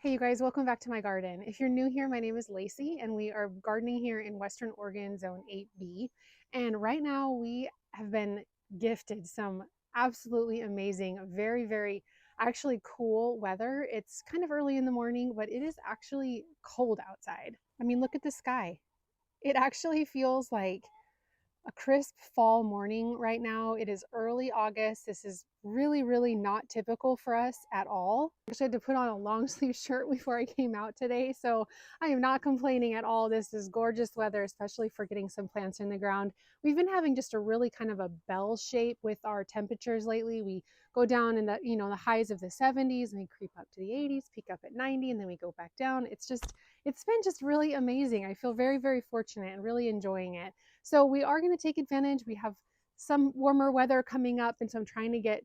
Hey you guys, welcome back to my garden. If you're new here, my name is Lacey and we are gardening here in Western Oregon Zone 8B. And right now we have been gifted some absolutely amazing, very actually cool weather. It's kind of early in the morning, but it is actually cold outside. I mean, look at the sky. It actually feels like a crisp fall morning right now. It is early August. This is really not typical for us at all. I actually had to put on a long sleeve shirt before I came out today, so I am not complaining at all. This is gorgeous weather, especially for getting some plants in the ground. We've been having just a really kind of a bell shape with our temperatures lately. We go down in the highs of the 70s and we creep up to the 80s, peak up at 90, and then we go back down. It's been just really amazing. I feel very fortunate and really enjoying it. So we are going to take advantage. We have some warmer weather coming up, and so I'm trying to get,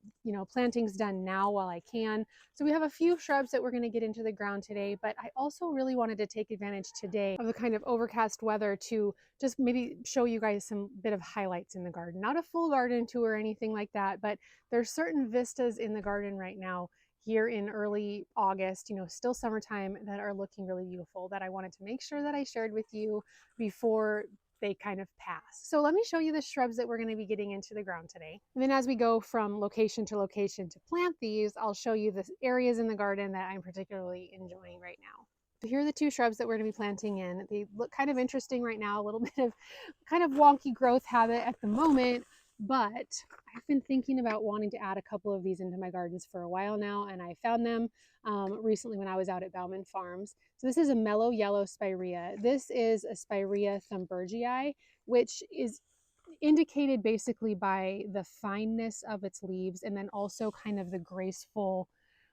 plantings done now while I can. So we have a few shrubs that we're going to get into the ground today, but I also really wanted to take advantage today of the kind of overcast weather to just maybe show you guys some bit of highlights in the garden. Not a full garden tour or anything like that, but there's certain vistas in the garden right now here in early August, still summertime, that are looking really beautiful that I wanted to make sure that I shared with you before they kind of pass. So let me show you the shrubs that we're going to be getting into the ground today. And then as we go from location to location to plant these, I'll show you the areas in the garden that I'm particularly enjoying right now. So here are the two shrubs that we're going to be planting in. They look kind of interesting right now, a little bit of kind of wonky growth habit at the moment, but I've been thinking about wanting to add a couple of these into my gardens for a while now, and I found them recently when I was out at Bauman Farms. So this is a Mellow Yellow Spirea. This is a Spirea thunbergii, which is indicated basically by the fineness of its leaves and then also kind of the graceful,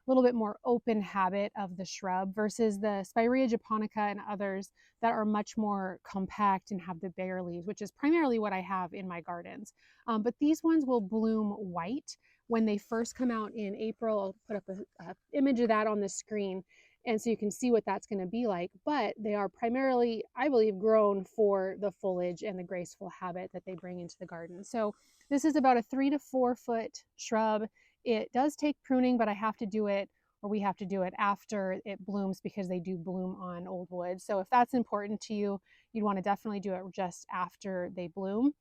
little bit more open habit of the shrub versus the Spirea japonica and others that are much more compact and have the bare leaves, which is primarily what I have in my gardens. But these ones will bloom white when they first come out in April. I'll put up a image of that on the screen, and so you can see what that's going to be like. But they are primarily, I believe, grown for the foliage and the graceful habit that they bring into the garden. So this is about a 3 to 4 foot shrub. It does take pruning, but I have to do it, or we have to do it after it blooms, because they do bloom on old wood. So if that's important to you, you'd want to definitely do it just after they bloom.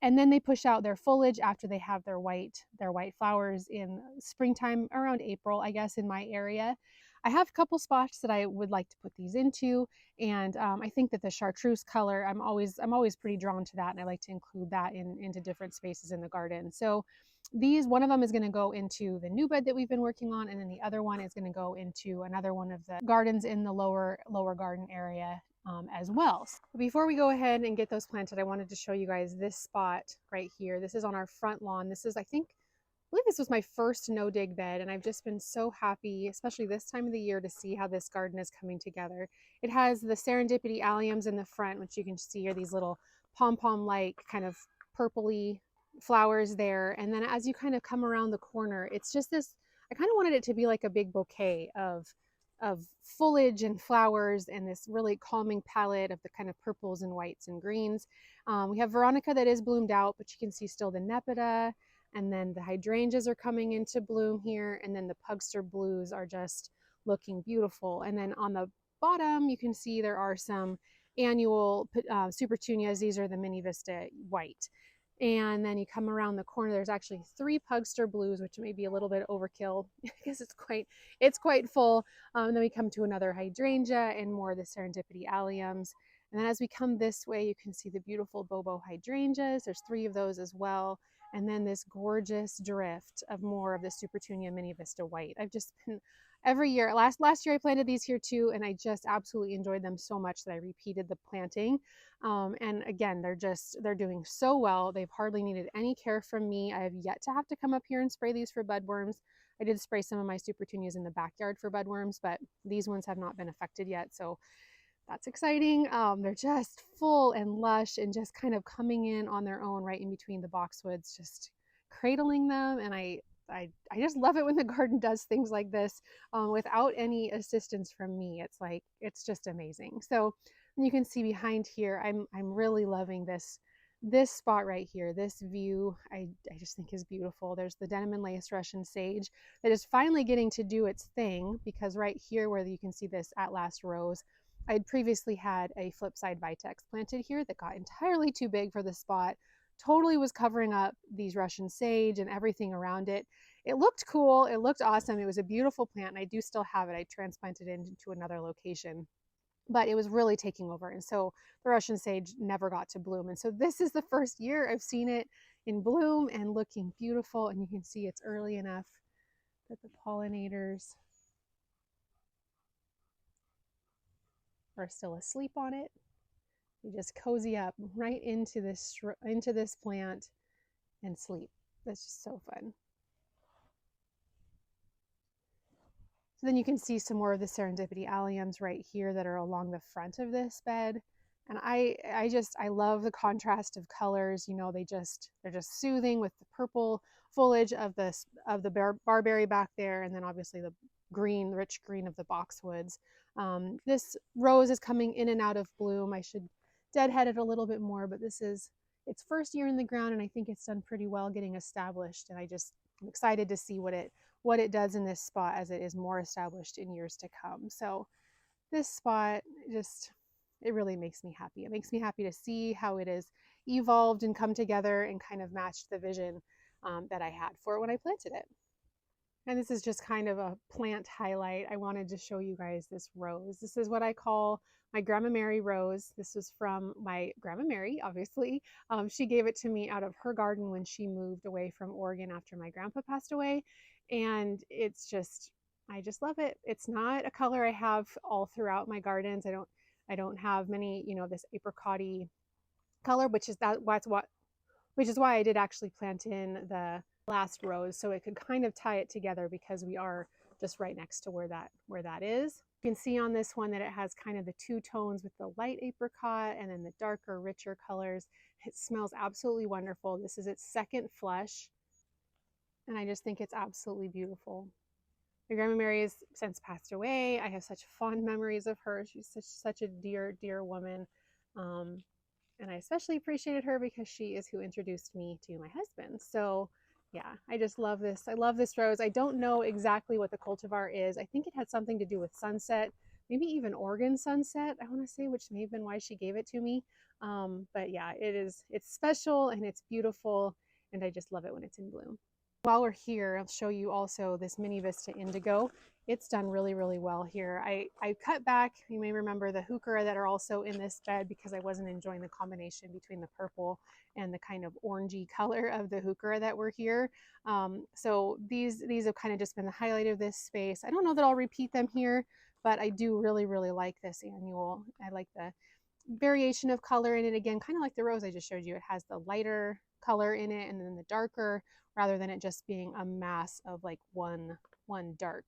And then they push out their foliage after they have their white flowers in springtime, around April, I guess, in my area. I have a couple spots that I would like to put these into, and I think that the chartreuse color, I'm always pretty drawn to that, and I like to include that into different spaces in the garden. So one of them is going to go into the new bed that we've been working on, and then the other one is going to go into another one of the gardens in the lower garden area as well. So before we go ahead and get those planted, I wanted to show you guys this spot right here. This is on our front lawn. This is, I believe this was my first no-dig bed, and I've just been so happy, especially this time of the year, to see how this garden is coming together. It has the serendipity alliums in the front, which you can see are these little pom-pom-like kind of purpley flowers there. And then as you kind of come around the corner, it's just this, I kind of wanted it to be like a big bouquet of foliage and flowers, and this really calming palette of the kind of purples and whites and greens. We have Veronica that is bloomed out, but you can see still the Nepeta, and then the hydrangeas are coming into bloom here, and then the Pugster blues are just looking beautiful. And then on the bottom, you can see there are some annual supertunias. These are the Mini Vista white. And then you come around the corner, there's actually 3 Pugster blues, which may be a little bit overkill because it's quite full. And then we come to another hydrangea and more of the serendipity alliums. And then as we come this way, you can see the beautiful Bobo hydrangeas. There's 3 of those as well. And then this gorgeous drift of more of the Supertunia Mini Vista white. I've just been every year. Last year I planted these here too, and I just absolutely enjoyed them so much that I repeated the planting. And again, they're doing so well. They've hardly needed any care from me. I have yet to have to come up here and spray these for budworms. I did spray some of my Supertunias in the backyard for budworms, but these ones have not been affected yet. So that's exciting. They're just full and lush and just kind of coming in on their own right in between the boxwoods, just cradling them. And I just love it when the garden does things like this without any assistance from me. It's just amazing. So you can see behind here, I'm really loving this this spot right here, this view, I just think is beautiful. There's the denim and lace Russian sage that is finally getting to do its thing, because right here where you can see this at last rose, I had previously had a flipside vitex planted here that got entirely too big for the spot, totally was covering up these Russian sage and everything around it. It looked cool, it looked awesome, it was a beautiful plant, and I do still have it. I transplanted it into another location, but it was really taking over. And so the Russian sage never got to bloom. And so this is the first year I've seen it in bloom and looking beautiful. And you can see it's early enough that the pollinators are still asleep on it. You just cozy up right into this plant and sleep. That's just so fun. So then you can see some more of the serendipity alliums right here that are along the front of this bed. And I love the contrast of colors. You know, they're just soothing with the purple foliage of the barberry back there, and then obviously the green, rich green of the boxwoods. This rose is coming in and out of bloom. I should deadhead it a little bit more, but this is its first year in the ground, and I think it's done pretty well getting established. And I'm excited to see what it does in this spot as it is more established in years to come. So this spot it really makes me happy. It makes me happy to see how it has evolved and come together and kind of matched the vision that I had for it when I planted it. And this is just kind of a plant highlight. I wanted to show you guys this rose. This is what I call my Grandma Mary rose. This was from my Grandma Mary, obviously. She gave it to me out of her garden when she moved away from Oregon after my grandpa passed away. And I just love it. It's not a color I have all throughout my gardens. I don't have many, this apricot-y color, which is why I did actually plant in the last rose, so it could kind of tie it together, because we are just right next to where that is. You can see on this one that it has kind of the two tones with the light apricot and then the darker, richer colors. It smells absolutely wonderful. This is its second flush, and I just think it's absolutely beautiful. My Grandma Mary has since passed away. I have such fond memories of her. She's such a dear, dear woman. And I especially appreciated her because she is who introduced me to my husband. So yeah, I just love this. I love this rose. I don't know exactly what the cultivar is. I think it had something to do with sunset, maybe even Oregon sunset, I want to say, which may have been why she gave it to me. But yeah, it's special and it's beautiful, and I just love it when it's in bloom. While we're here, I'll show you also this mini Vista Indigo. It's done really, really well here. I cut back, you may remember the heuchera that are also in this bed, because I wasn't enjoying the combination between the purple and the kind of orangey color of the heuchera that were here. So these have kind of just been the highlight of this space. I don't know that I'll repeat them here, but I do really, really like this annual. I like the variation of color in it. Again, kind of like the rose I just showed you. It has the lighter color in it and then the darker, rather than it just being a mass of like one dark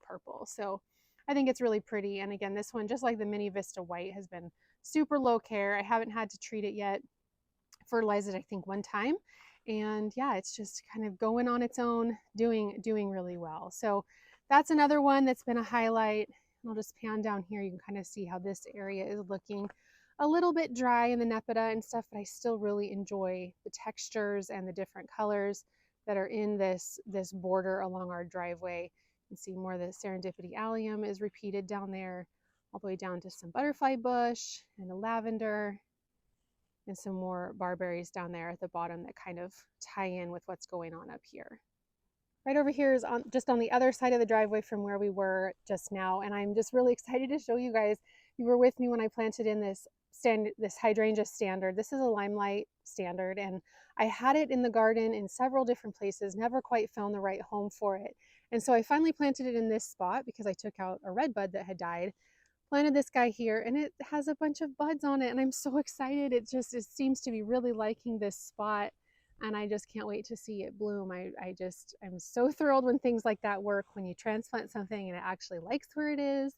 purple. So I think it's really pretty. And again, this one, just like the Mini Vista White, has been super low care. I haven't had to treat it yet. Fertilized it, I think, one time. And yeah, it's just kind of going on its own, doing really well. So that's another one that's been a highlight. I'll just pan down here. You can kind of see how this area is looking a little bit dry in the Nepeta and stuff, but I still really enjoy the textures and the different colors that are in this border along our driveway. You can see more of the serendipity allium is repeated down there, all the way down to some butterfly bush and a lavender, and some more barberries down there at the bottom that kind of tie in with what's going on up here. Right over here is just on the other side of the driveway from where we were just now, and I'm just really excited to show you guys. You were with me when I planted in this hydrangea standard. This is a limelight standard, and I had it in the garden in several different places, never quite found the right home for it. And so I finally planted it in this spot because I took out a red bud that had died, planted this guy here, and it has a bunch of buds on it, and I'm so excited. It seems to be really liking this spot, and I just can't wait to see it bloom. I'm so thrilled when things like that work, when you transplant something and it actually likes where it is.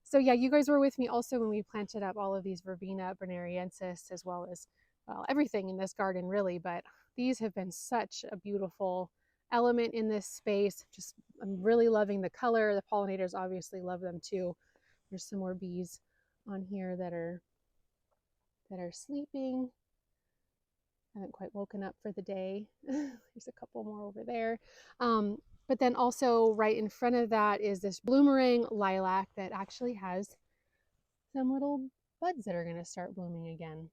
So yeah, you guys were with me also when we planted up all of these Verbena bonariensis, as well as, well, everything in this garden really, but these have been such a beautiful element in this space. I'm really loving the color. The pollinators obviously love them too. There's some more bees on here that are sleeping. Haven't quite woken up for the day. There's a couple more over there. But then also right in front of that is this bloomerang lilac that actually has some little buds that are going to start blooming again,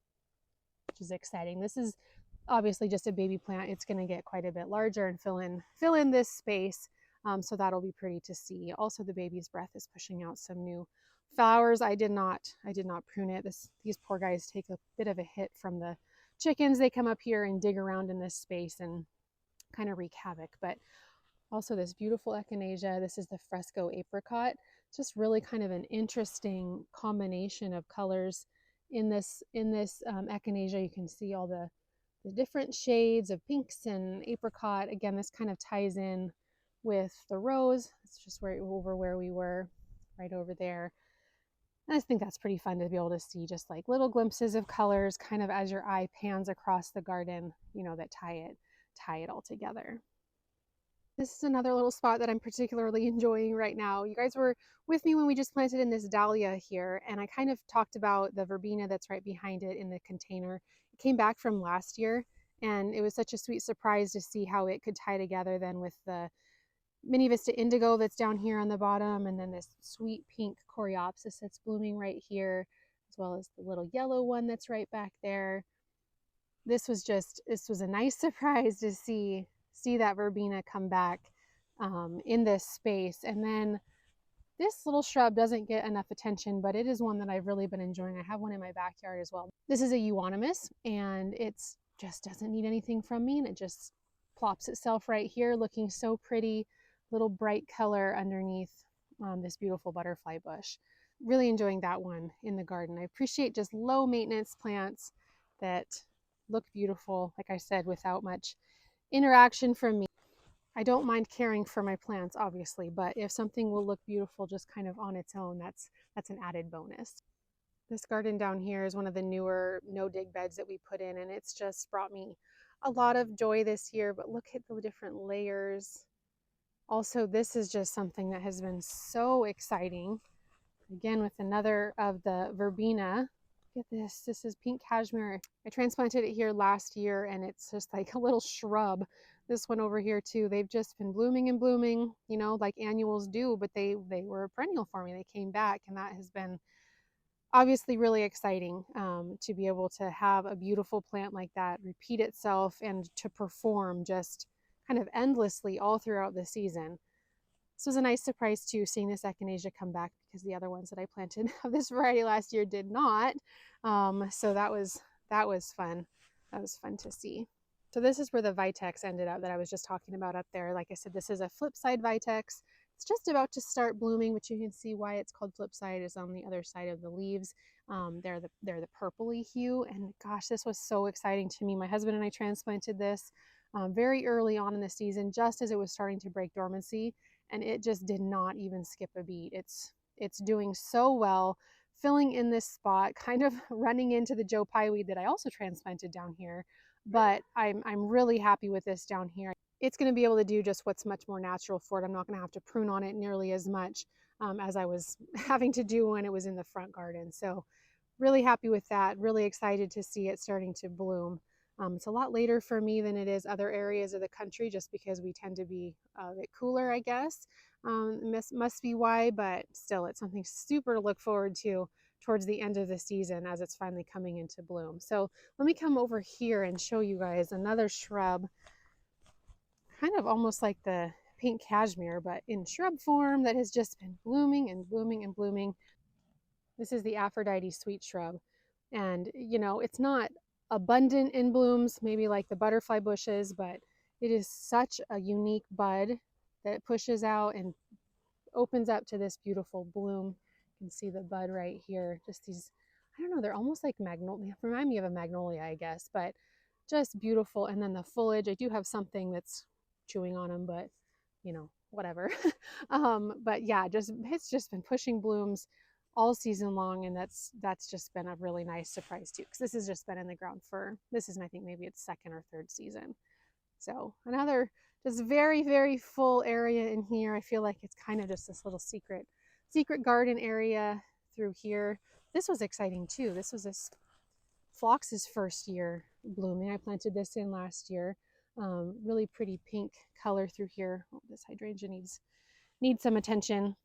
which is exciting. This is obviously just a baby plant. It's going to get quite a bit larger and fill in this space. So that'll be pretty to see. Also, the baby's breath is pushing out some new flowers. I did not prune it. These poor guys take a bit of a hit from the chickens. They come up here and dig around in this space and kind of wreak havoc. But also this beautiful echinacea. This is the fresco apricot. It's just really kind of an interesting combination of colors in this echinacea. You can see all the different shades of pinks and apricot. Again, this kind of ties in with the rose. It's just over where we were, right over there. And I think that's pretty fun to be able to see just like little glimpses of colors kind of as your eye pans across the garden, you know, that tie it all together. This is another little spot that I'm particularly enjoying right now. You guys were with me when we just planted in this dahlia here, and I kind of talked about the verbena that's right behind it in the container. It came back from last year, and it was such a sweet surprise to see how it could tie together then with the mini vista indigo that's down here on the bottom, and then this sweet pink coreopsis that's blooming right here, as well as the little yellow one that's right back there. This was a nice surprise to see that verbena come back in this space. And then this little shrub doesn't get enough attention, but it is one that I've really been enjoying. I have one in my backyard as well. This is a euonymus, and it's just doesn't need anything from me, and it just plops itself right here, looking so pretty. Little bright color underneath this beautiful butterfly bush. Really enjoying that one in the garden. I appreciate just low maintenance plants that look beautiful, like I said, without much interaction from me. I don't mind caring for my plants, obviously, but if something will look beautiful just kind of on its own, that's an added bonus. This garden down here is one of the newer no-dig beds that we put in, and it's just brought me a lot of joy this year, but look at the different layers. Also, this is just something that has been so exciting. Again, with another of the verbena. Look at this. This is pink cashmere. I transplanted it here last year, and it's just like a little shrub. This one over here too. They've just been blooming and blooming, you know, like annuals do, but they were a perennial for me. They came back, and that has been obviously really exciting to be able to have a beautiful plant like that repeat itself and to perform just kind of endlessly all throughout the season. This was a nice surprise too, seeing this echinacea come back, because the other ones that I planted of this variety last year did not. So that was fun. That was fun to see. So this is where the vitex ended up that I was just talking about up there. Like I said, this is a flipside vitex. It's just about to start blooming, but you can see why it's called flipside is on the other side of the leaves. They're the purpley hue, and gosh, this was so exciting to me. My husband and I transplanted this very early on in the season, just as it was starting to break dormancy, and it just did not even skip a beat. It's doing so well, filling in this spot, kind of running into the Joe Pye weed that I also transplanted down here, but I'm really happy with this down here. It's going to be able to do just what's much more natural for it. I'm not going to have to prune on it nearly as much as I was having to do when it was in the front garden. So really happy with that. Really excited to see it starting to bloom. It's a lot later for me than it is other areas of the country, just because we tend to be a bit cooler, I guess. Must be why, but still, it's something super to look forward to towards the end of the season as it's finally coming into bloom. So let me come over here and show you guys another shrub, kind of almost like the pink cashmere, but in shrub form, that has just been blooming and blooming and blooming. This is the Aphrodite sweet shrub, and you know, it's not abundant in blooms, maybe like the butterfly bushes, but it is such a unique bud that pushes out and opens up to this beautiful bloom. You can see the bud right here. Just these, I don't know, they're almost like magnolia, remind me of a magnolia, I guess, but just beautiful. And then the foliage, I do have something that's chewing on them, but you know, whatever. But yeah, it's just been pushing blooms all season long, and that's just been a really nice surprise too, because this has just been in the ground for, this is, I think maybe its second or third season. So another just very, very full area in here. I feel like it's kind of just this little secret garden area through here. This was exciting too. This was this Phlox's first year blooming. I planted this in last year. Really pretty pink color through here. Oh, this hydrangea needs some attention.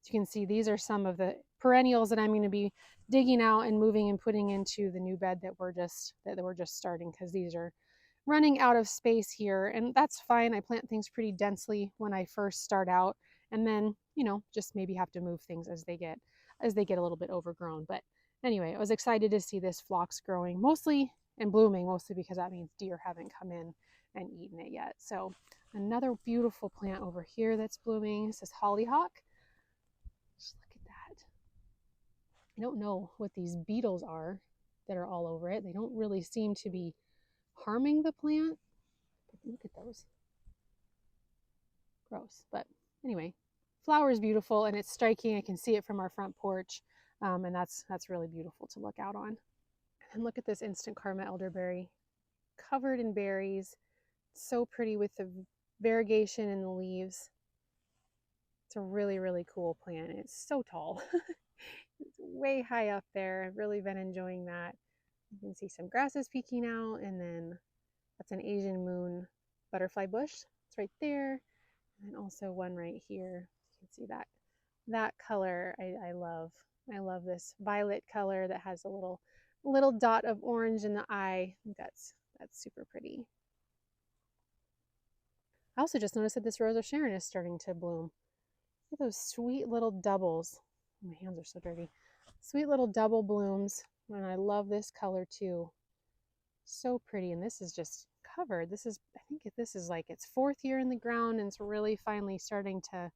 As you can see, these are some of the perennials that I'm going to be digging out and moving and putting into the new bed that we're just starting, because these are running out of space here, and that's fine. I plant things pretty densely when I first start out, and then just maybe have to move things as they get a little bit overgrown. But anyway, I was excited to see this phlox growing mostly and blooming, mostly because that means deer haven't come in and eaten it yet. So another beautiful plant over here that's blooming. This is hollyhock. Just look at that. I don't know what these beetles are that are all over it. They don't really seem to be harming the plant. Look at those. Gross. But anyway, flower is beautiful and it's striking. I can see it from our front porch, and that's really beautiful to look out on. And look at this instant karma elderberry, covered in berries. It's so pretty with the variegation in the leaves. It's a really, really cool plant. It's so tall. It's way high up there. I've really been enjoying that. You can see some grasses peeking out, and then that's an Asian moon butterfly bush. It's right there. And also one right here. You can see that color I love. I love this violet color that has a little dot of orange in the eye. I think that's super pretty. I also just noticed that this Rose of Sharon is starting to bloom. Look at those sweet little doubles. My hands are so dirty. Sweet little double blooms. And I love this color too. So pretty. And this is just covered. I think this is like its 4th year in the ground, and it's really finally starting to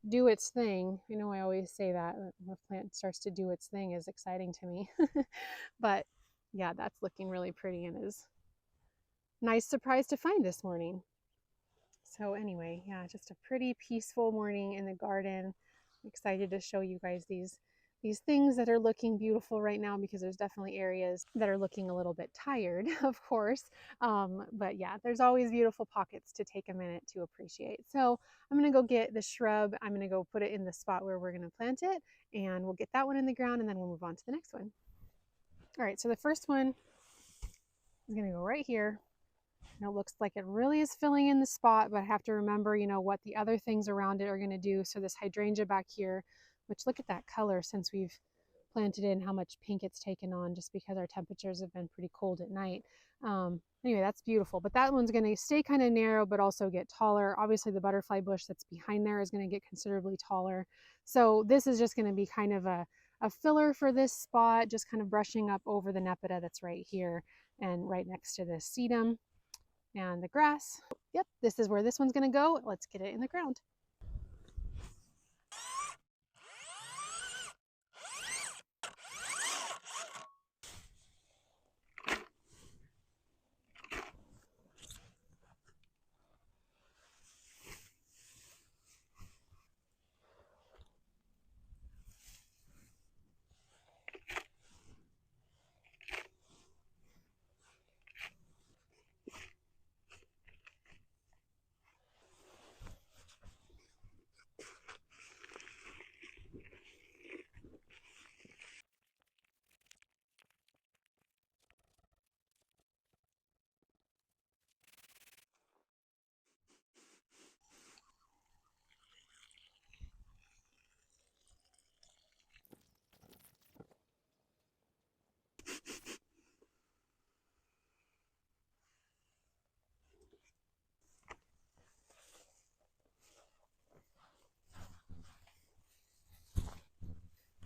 do its thing. You know, I always say that when a plant starts to do its thing is exciting to me. But yeah, that's looking really pretty and is nice surprise to find this morning. So anyway, yeah, just a pretty peaceful morning in the garden. I'm excited to show you guys these things that are looking beautiful right now, because there's definitely areas that are looking a little bit tired, of course. But yeah, there's always beautiful pockets to take a minute to appreciate. So I'm going to go get the shrub. I'm going to go put it in the spot where we're going to plant it, and we'll get that one in the ground, and then we'll move on to the next one. All right, so the first one is going to go right here. And it looks like it really is filling in the spot, but I have to remember, what the other things around it are going to do. So this hydrangea back here, which look at that color since we've planted it and how much pink it's taken on, just because our temperatures have been pretty cold at night. Anyway, that's beautiful, but that one's going to stay kind of narrow, but also get taller. Obviously the butterfly bush that's behind there is going to get considerably taller. So this is just going to be kind of a filler for this spot, just kind of brushing up over the nepeta that's right here and right next to this sedum and the grass. Yep, this is where this one's going to go. Let's get it in the ground.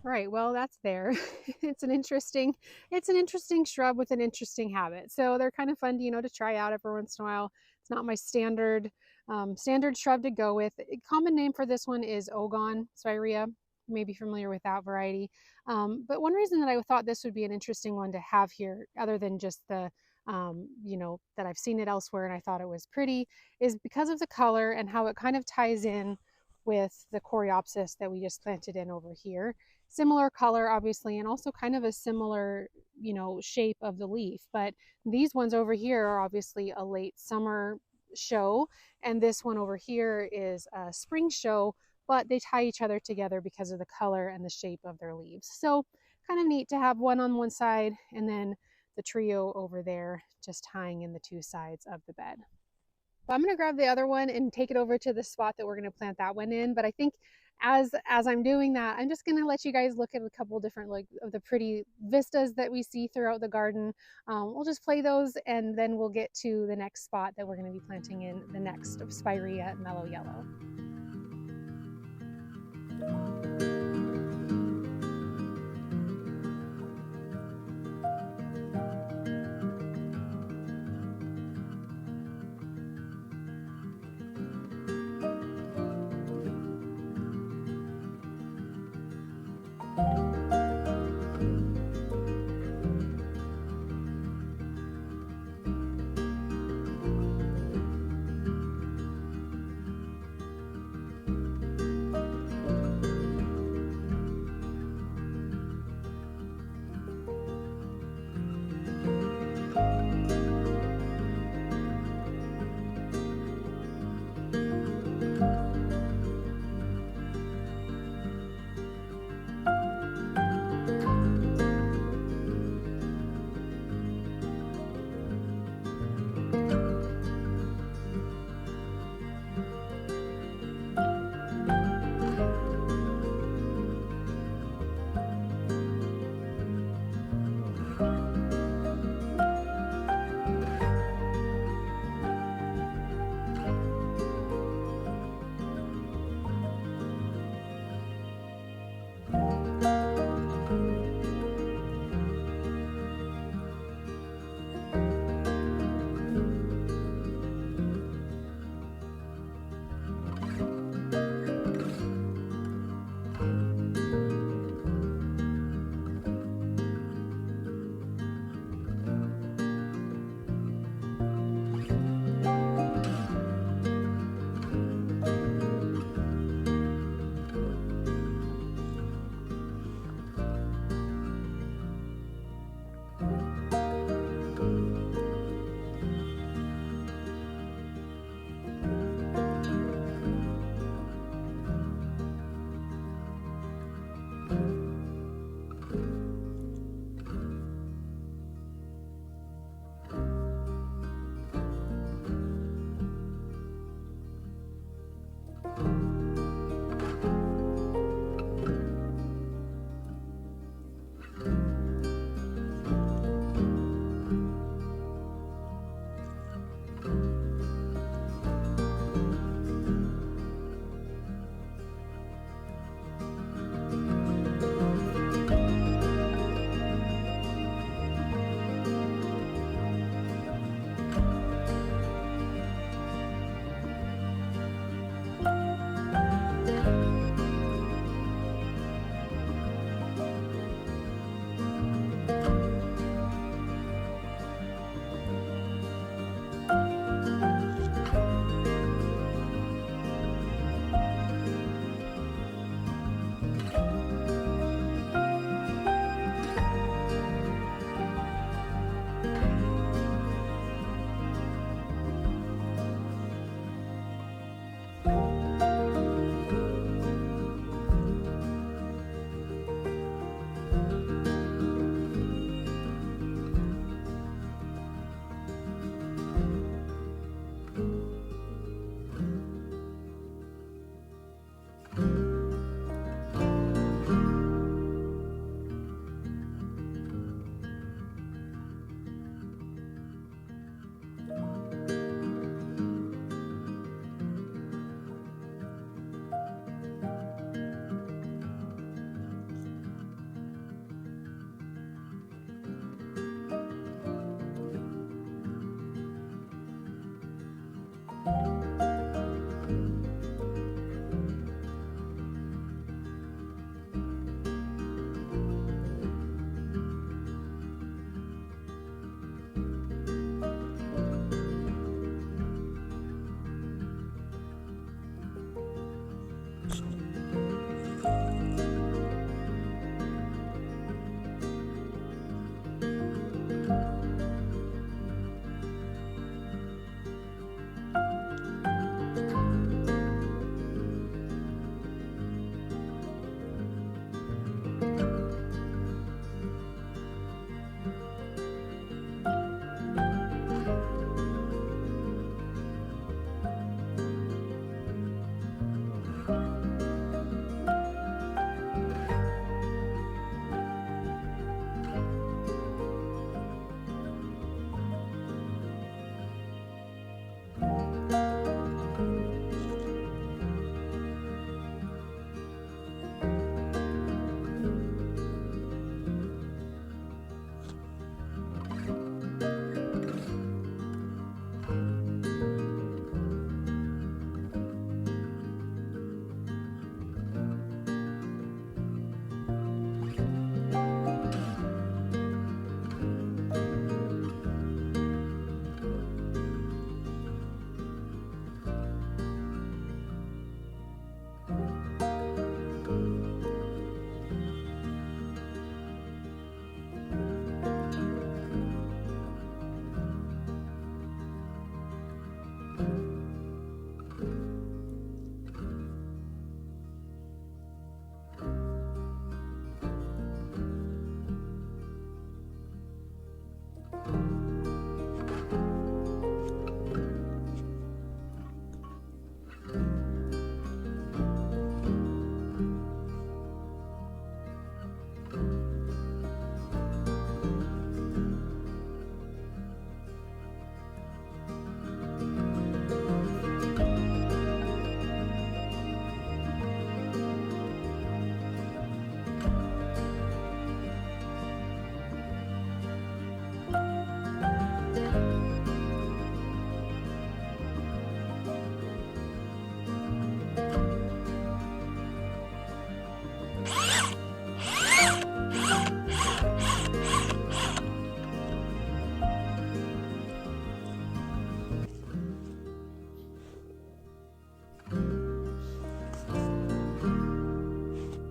All right, well, that's there. It's an interesting shrub with an interesting habit. So they're kind of fun, to try out every once in a while. It's not my standard shrub to go with. A common name for this one is Ogon Spirea. You may be familiar with that variety. But one reason that I thought this would be an interesting one to have here, other than just the that I've seen it elsewhere and I thought it was pretty, is because of the color and how it kind of ties in with the coreopsis that we just planted in over here. Similar color, obviously, and also kind of a similar, shape of the leaf. But these ones over here are obviously a late summer show, and this one over here is a spring show, but they tie each other together because of the color and the shape of their leaves. So kind of neat to have one on one side and then the trio over there, just tying in the two sides of the bed. But I'm going to grab the other one and take it over to the spot that we're going to plant that one in. But I think as I'm doing that, I'm just going to let you guys look at a couple different like of the pretty vistas that we see throughout the garden. We'll just play those, and then we'll get to the next spot that we're going to be planting in the next of Spirea Mellow Yellow.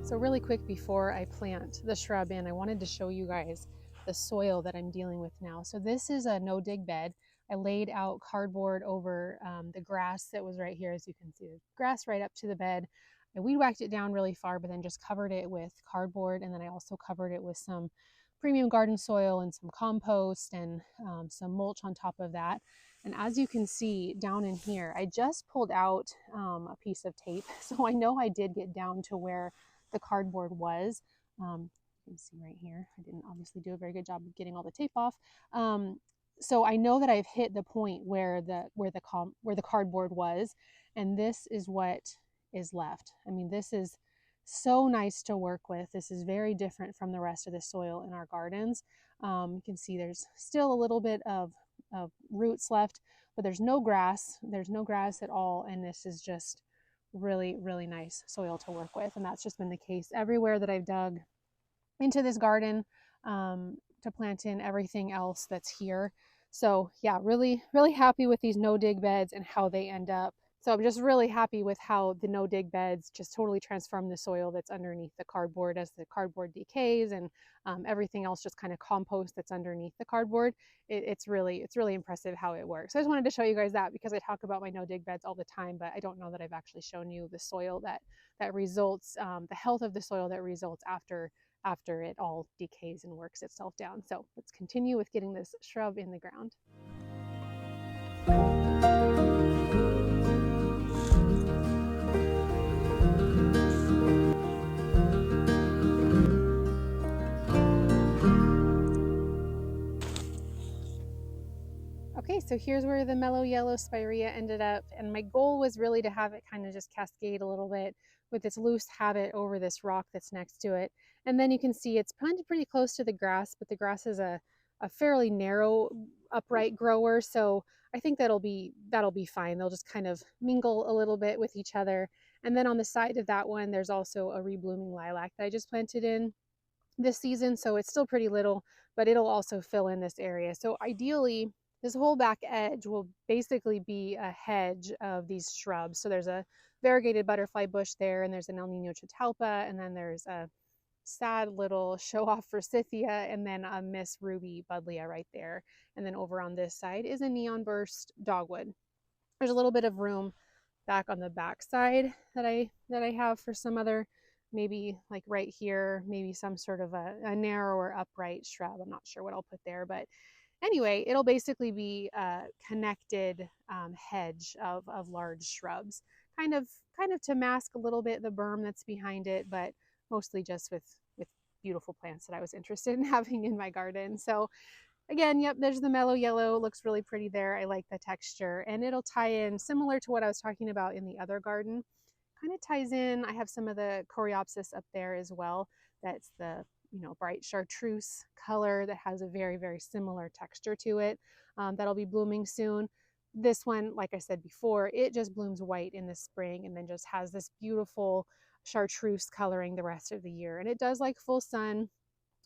So really quick before I plant the shrub in, I wanted to show you guys the soil that I'm dealing with now. So this is a no dig bed. I laid out cardboard over the grass that was right here. As you can see, the grass right up to the bed. I weed whacked it down really far, but then just covered it with cardboard. And then I also covered it with some premium garden soil and some compost and some mulch on top of that. And as you can see down in here, I just pulled out a piece of tape. So I know I did get down to where the cardboard was. You can see right here, I didn't obviously do a very good job of getting all the tape off. So I know that I've hit the point where the cardboard was, and this is what is left. I mean, this is so nice to work with. This is very different from the rest of the soil in our gardens. You can see there's still a little bit of roots left, but there's no grass. There's no grass at all, and this is just really, really nice soil to work with. And that's just been the case everywhere that I've dug into this garden to plant in everything else that's here. So yeah, really, really happy with these no dig beds and how they end up. So I'm just really happy with how the no dig beds just totally transform the soil that's underneath the cardboard as the cardboard decays, and everything else just kind of compost that's underneath the cardboard. It's really impressive how it works. So I just wanted to show you guys that because I talk about my no dig beds all the time, but I don't know that I've actually shown you the soil that results, the health of the soil that results after it all decays and works itself down. So let's continue with getting this shrub in the ground. Okay, so here's where the Mellow Yellow Spirea ended up, and my goal was really to have it kind of just cascade a little bit with its loose habit over this rock that's next to it. And then you can see it's planted pretty close to the grass, but the grass is a fairly narrow upright grower, so I think that'll be fine. They'll just kind of mingle a little bit with each other. And then on the side of that one, there's also a reblooming lilac that I just planted in this season, so it's still pretty little, but it'll also fill in this area. So ideally, this whole back edge will basically be a hedge of these shrubs. So there's a variegated butterfly bush there, and there's an El Nino Catalpa, and then there's a sad little show-off forsythia, and then a Miss Ruby buddleia right there. And then over on this side is a neon burst dogwood. There's a little bit of room back on the back side that I have for some other, maybe like right here, maybe some sort of a narrower upright shrub. I'm not sure what I'll put there, but anyway, it'll basically be a connected hedge of large shrubs, kind of to mask a little bit the berm that's behind it, but mostly just with beautiful plants that I was interested in having in my garden. So again, yep, there's the mellow yellow. It looks really pretty there. I like the texture, and it'll tie in similar to what I was talking about in the other garden. Kind of ties in. I have some of the coreopsis up there as well. That's the bright chartreuse color that has a very, very similar texture to it. That'll be blooming soon. This one, like I said before, it just blooms white in the spring and then just has this beautiful chartreuse coloring the rest of the year. And it does like full sun.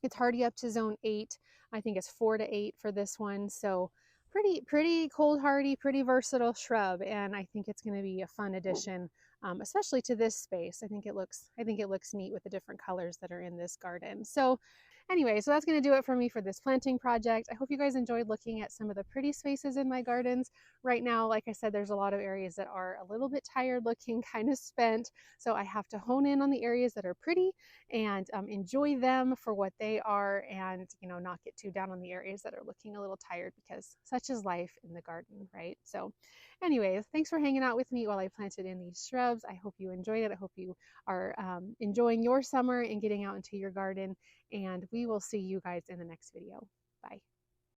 It's hardy up to zone 8. I think it's 4 to 8 for this one. So pretty cold hardy, pretty versatile shrub. And I think it's going to be a fun addition, especially to this space. I think it looks neat with the different colors that are in this garden. So anyway, so that's going to do it for me for this planting project. I hope you guys enjoyed looking at some of the pretty spaces in my gardens. Right now, like I said, there's a lot of areas that are a little bit tired looking, kind of spent. So I have to hone in on the areas that are pretty and enjoy them for what they are, and not get too down on the areas that are looking a little tired, because such is life in the garden, right? So anyways, thanks for hanging out with me while I planted in these shrubs. I hope you enjoyed it. I hope you are enjoying your summer and getting out into your garden, and we will see you guys in the next video. Bye.